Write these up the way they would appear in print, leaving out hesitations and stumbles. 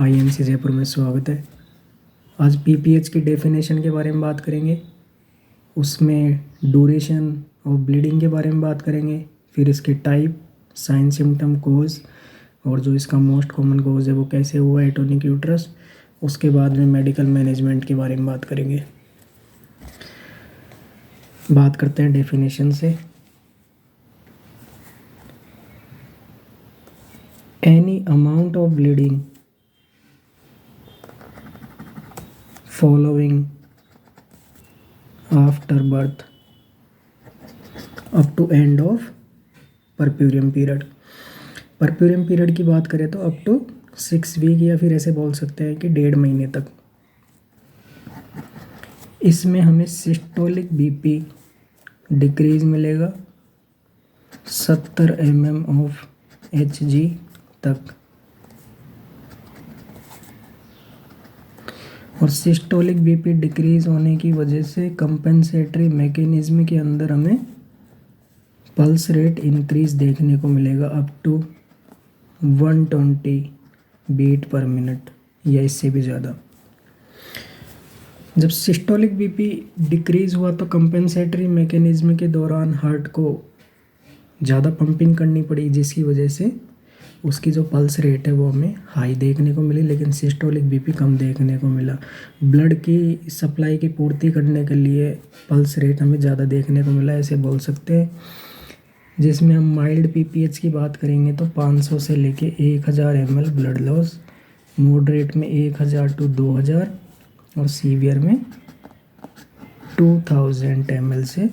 IMC Jaipur में स्वागत है। आज पीपीएच की डेफिनेशन के बारे में बात करेंगे, उसमें ड्यूरेशन ऑफ ब्लीडिंग के बारे में बात करेंगे, फिर इसके टाइप, साइन, सिम्टम, कोज और जो इसका मोस्ट कॉमन कोज है वो कैसे हुआ एटोनिक यूट्रस। उसके बाद में मेडिकल मैनेजमेंट के बारे में बात करेंगे। बात करते हैं डेफिनेशन से। Any amount of bleeding following after birth up to end of puerperium period. Puerperium period की बात करें तो अप टू 6 वीक या फिर ऐसे बोल सकते हैं कि 1.5 महीने तक। इसमें हमें सिस्टोलिक बीपी डिक्रीज मिलेगा 70 mm ऑफ Hg तक, और सिस्टोलिक बीपी डिक्रीज होने की वजह से कंपेंसेटरी मैकेनिज्म के अंदर हमें पल्स रेट इंक्रीज देखने को मिलेगा up to 120 beat per minute या इससे भी ज़्यादा। जब सिस्टोलिक बीपी डिक्रीज हुआ तो कंपेंसेटरी मैकेनिज्म के दौरान हार्ट को ज़्यादा पंपिंग करनी पड़ी, जिसकी वजह से उसकी जो पल्स रेट है वो हमें हाई देखने को मिली, लेकिन सिस्टोलिक बीपी कम देखने को मिला। ब्लड की सप्लाई की पूर्ति करने के लिए पल्स रेट हमें ज़्यादा देखने को मिला, ऐसे बोल सकते हैं। जिसमें हम माइल्ड पीपीएच की बात करेंगे तो 500 से लेके 1000 ml ब्लड लॉस, मॉडरेट में 1000 to 2000 और सीवियर में 2000 ml से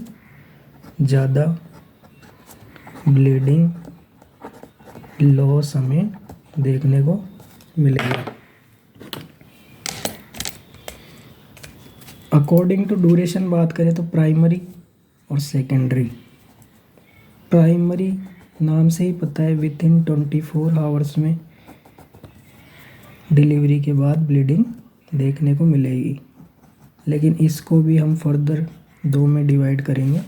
ज़्यादा ब्लीडिंग लॉस हमें देखने को मिलेगा। अकॉर्डिंग टू ड्यूरेशन बात करें तो प्राइमरी और सेकेंडरी। प्राइमरी नाम से ही पता है विद इन 24 आवर्स में डिलीवरी के बाद ब्लीडिंग देखने को मिलेगी, लेकिन इसको भी हम फर्दर 2 में डिवाइड करेंगे।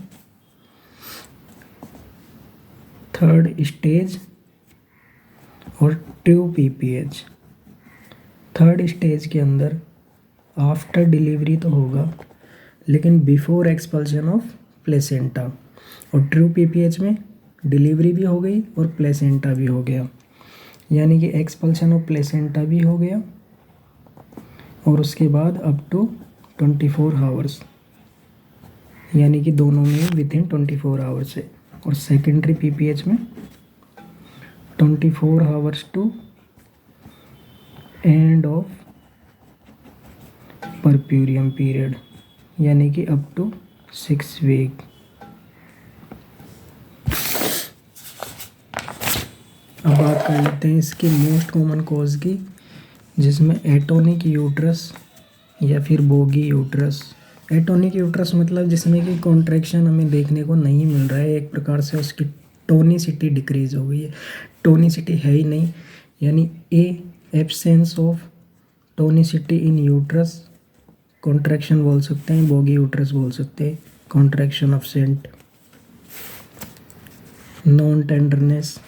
थर्ड स्टेज और ट्रू पीपीएच। थर्ड स्टेज के अंदर आफ्टर डिलीवरी तो होगा, लेकिन बिफोर एक्सपल्शन ऑफ प्लेसेंटा, और ट्रू पीपीएच में डिलीवरी भी हो गई और प्लेसेंटा भी हो गया, यानी कि एक्सपल्शन ऑफ प्लेसेंटा भी हो गया और उसके बाद अप टू 24 आवर्स, यानी कि दोनों में विद इन 24 आवर्स है। और सेकेंडरी पीपीएच में 24 hours to end of puerperium period, यानी कि अप टू 6 वीक। अब बात कर लेते हैं इसकी मोस्ट कॉमन कॉज की, जिसमें एटोनिक यूट्रस या फिर बोगी यूट्रस। एटोनिक यूट्रस मतलब जिसमें कि कॉन्ट्रैक्शन हमें देखने को नहीं मिल रहा है, एक प्रकार से उसकी टोनिसिटी डिक्रीज हो गई है। टोनिसिटी है ही नहीं, यानी absence of tonicity in uterus contraction बोल सकते हैं, बोगी यूट्रस बोल सकते हैं, कॉन्ट्रैक्शन अब्सेंट। नॉन टेंडरनेस,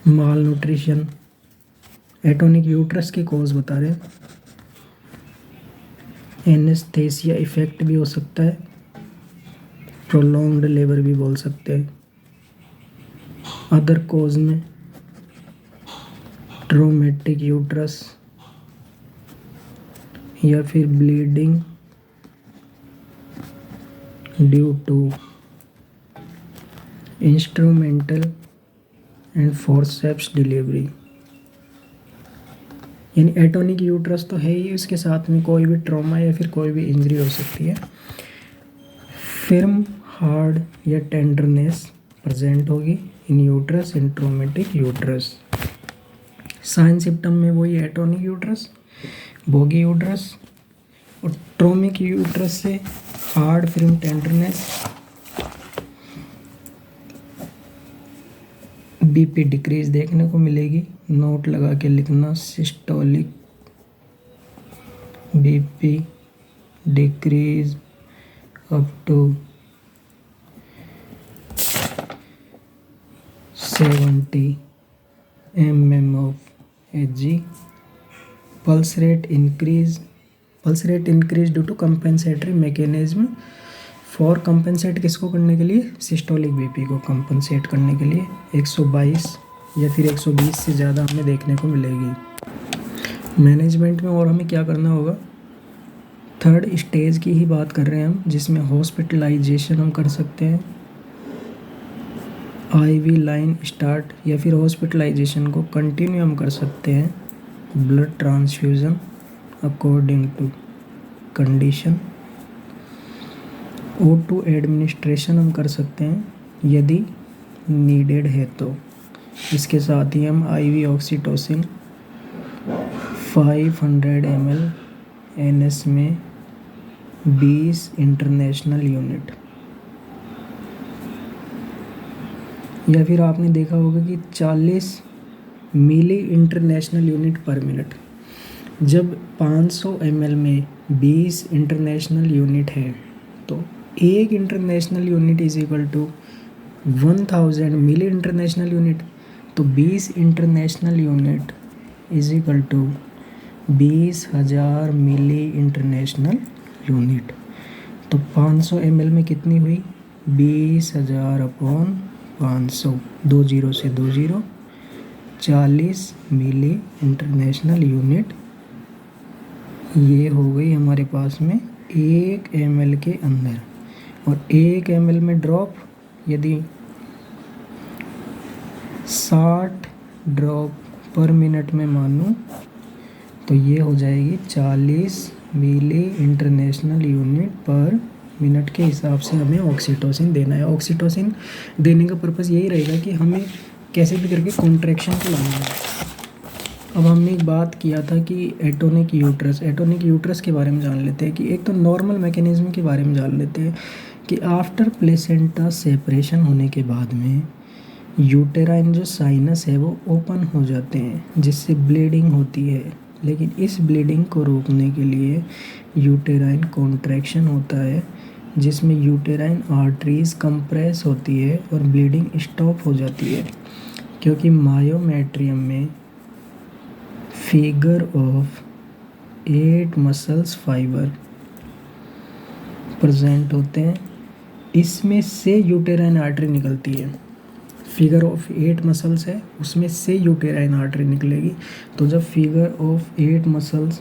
माल न्यूट्रिशन, एटोनिक यूट्रस के कॉज बता रहे हैं। एनेस्थेसिया इफेक्ट भी हो सकता है, प्रोलॉन्ग्ड लेबर भी बोल सकते हैं। अदर कॉज में ट्रोमेटिक यूट्रस या फिर bleeding due to instrumental and forceps delivery. यानी एटोनिक यूट्रस तो है ही, उसके साथ में कोई भी ट्रॉमा या फिर कोई भी इंजरी हो सकती है। फिर्म, हार्ड या टेंडरनेस प्रेजेंट होगी in uterus, in traumatic uterus. Sign symptom में वही एटोनिक यूट्रस, बोगी यूट्रस और ट्रोमिक यूट्रस से hard, firm, tenderness, BP decrease देखने को मिलेगी। नोट लगा के लिखना, systolic BP decrease up to 70 mm of Hg. Pulse rate increase due to compensatory mechanism. For compensate किसको करने के लिए? सिस्टोलिक बीपी को कंपनसेट करने के लिए 122 या फिर 120 से ज़्यादा हमें देखने को मिलेगी। मैनेजमेंट में और हमें क्या करना होगा? थर्ड स्टेज की ही बात कर रहे हैं हम, जिसमें हॉस्पिटलाइजेशन हम कर सकते हैं, आईवी लाइन स्टार्ट, या फिर हॉस्पिटलाइजेशन को कंटिन्यू हम कर सकते हैं, blood transfusion according to condition, O2 administration हम कर सकते हैं यदि नीडेड है तो। इसके साथ ही हम IV ऑक्सीटोसिन 500 ml NS में 20 इंटरनेशनल यूनिट, या फिर आपने देखा होगा कि 40 मिली इंटरनेशनल यूनिट पर मिनट। जब 500 ml में 20 इंटरनेशनल यूनिट है तो एक international unit is equal to 1000 milli international unit. तो 20 international unit is equal to 20,000 milli international unit. तो 500 ml में कितनी हुई? 20,000 अपॉन 500, 2 0 से 2 0, 40 मिली इंटरनेशनल यूनिट। ये हो गई हमारे पास में 1 ml के अंदर। और 1 ml में ड्रॉप यदि 60 ड्रॉप पर मिनट में मानूं तो ये हो जाएगी 40 मिली इंटरनेशनल यूनिट पर मिनट के हिसाब से हमें ऑक्सीटोसिन देना है। ऑक्सीटोसिन देने का पर्पज़ यही रहेगा कि हमें कैसे भी करके कॉन्ट्रैक्शन को लाना है। अब हमने एक बात किया था कि एटोनिक यूट्रस के बारे में जान लेते हैं, कि एक तो नॉर्मल मैकेनिज्म के बारे में जान लेते हैं कि आफ्टर प्लेसेंटा सेपरेशन होने के बाद में यूटेराइन जो साइनस है वो ओपन हो जाते हैं, जिससे ब्लीडिंग होती है। लेकिन इस ब्लीडिंग को रोकने के लिए यूटेराइन कॉन्ट्रैक्शन होता है, जिसमें यूटेराइन आर्टरीज कंप्रेस होती है और ब्लीडिंग स्टॉप हो जाती है, क्योंकि मायोमेट्रियम में figure of 8 muscles fibre present होते हैं। इसमें से यूटेराइन आर्टरी निकलती है। फिगर ऑफ 8 मसल्स है, उसमें से यूटेराइन आर्टरी निकलेगी। तो जब फिगर ऑफ 8 मसल्स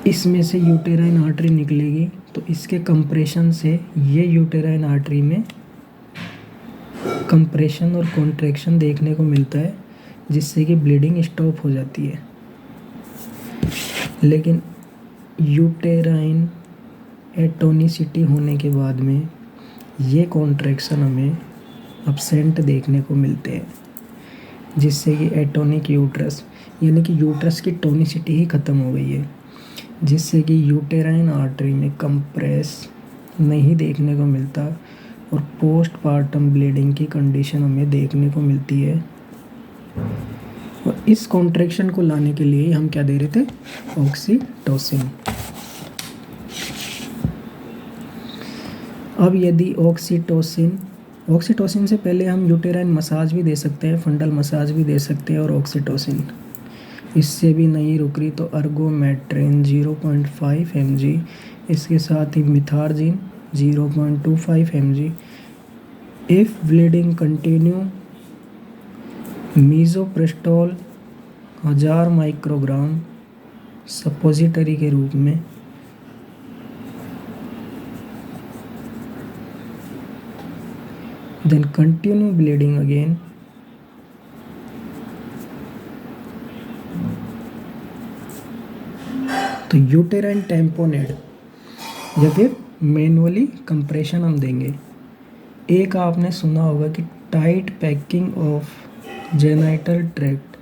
इसमें से यूटेराइन आर्टरी निकलेगी तो इसके कंप्रेशन से ये यूटेराइन आर्टरी में कंप्रेशन और कॉन्ट्रैक्शन देखने को मिलता है, जिससे कि ब्लीडिंग स्टॉप हो जाती है। लेकिन यूटेराइन एटोनिसिटी होने के बाद में ये कॉन्ट्रैक्शन हमें अब्सेंट देखने को मिलते हैं, जिससे कि एटोनिक यूट्रस यानी कि यूट्रस की टोनिसिटी ही ख़त्म हो गई है, जिससे कि यूटेराइन आर्टरी में कंप्रेस नहीं देखने को मिलता और पोस्टपार्टम ब्लीडिंग की कंडीशन हमें देखने को मिलती है। और इस कॉन्ट्रैक्शन को लाने के लिए हम क्या दे रहे थे? ऑक्सीटोसिन। अब यदि ऑक्सीटोसिन से पहले हम यूटेराइन मसाज भी दे सकते हैं, फंडल मसाज भी दे सकते हैं, और ऑक्सीटोसिन इससे भी नहीं रुक रही तो अर्गोमेट्रिन 0.5 mg, इसके साथ ही methergine 0.25 mg। If bleeding continue, misoprostol 1000 microgram suppository के रूप में, देन कंटिन्यू ब्लीडिंग अगेन, तो यूटेराइन टैम्पोनेड या फिर मैनुअली कंप्रेशन हम देंगे। एक आपने सुना होगा कि tight packing of genital tract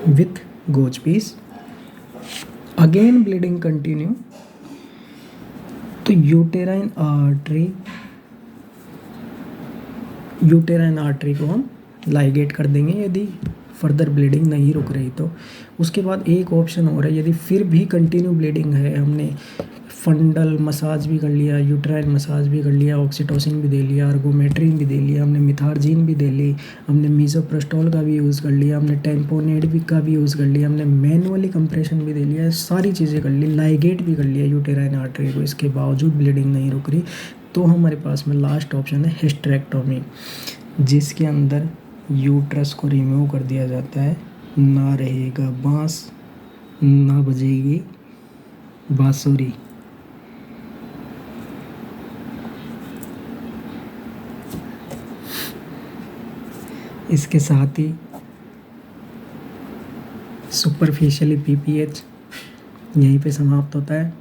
with gauze piece, again bleeding continue, तो यूटेराइन आर्टरी को हम लाइगेट कर देंगे यदि फर्दर ब्लीडिंग नहीं रुक रही तो। उसके बाद एक ऑप्शन और है, यदि फिर भी कंटिन्यू ब्लीडिंग है, हमने फंडल मसाज भी कर लिया, यूट्राइन मसाज भी कर लिया, ऑक्सीटोसिन भी दे लिया, अर्गोमेट्रिन भी दे लिया, हमने मिथार्जीन भी दे ली, हमने मीसोप्रेस्टोल का भी यूज़ कर लिया, हमने टेम्पोनेट भी का भी यूज़ कर लिया, हमने मैनुअली कंप्रेशन भी दे लिया, सारी चीज़ें कर ली, लाइगेट भी कर लिया यूटेराइन आर्टरी को, इसके बावजूद ब्लीडिंग नहीं रुक रही। तो हमारे पास में लास्ट ऑप्शन है हिस्टेरेक्टोमी, जिसके अंदर यूट्रस को रिमूव कर दिया जाता है। ना रहेगा बांस, ना बजेगी बांसुरी। इसके साथ ही सुपरफिशियली पीपीएच यहीं पे समाप्त होता है।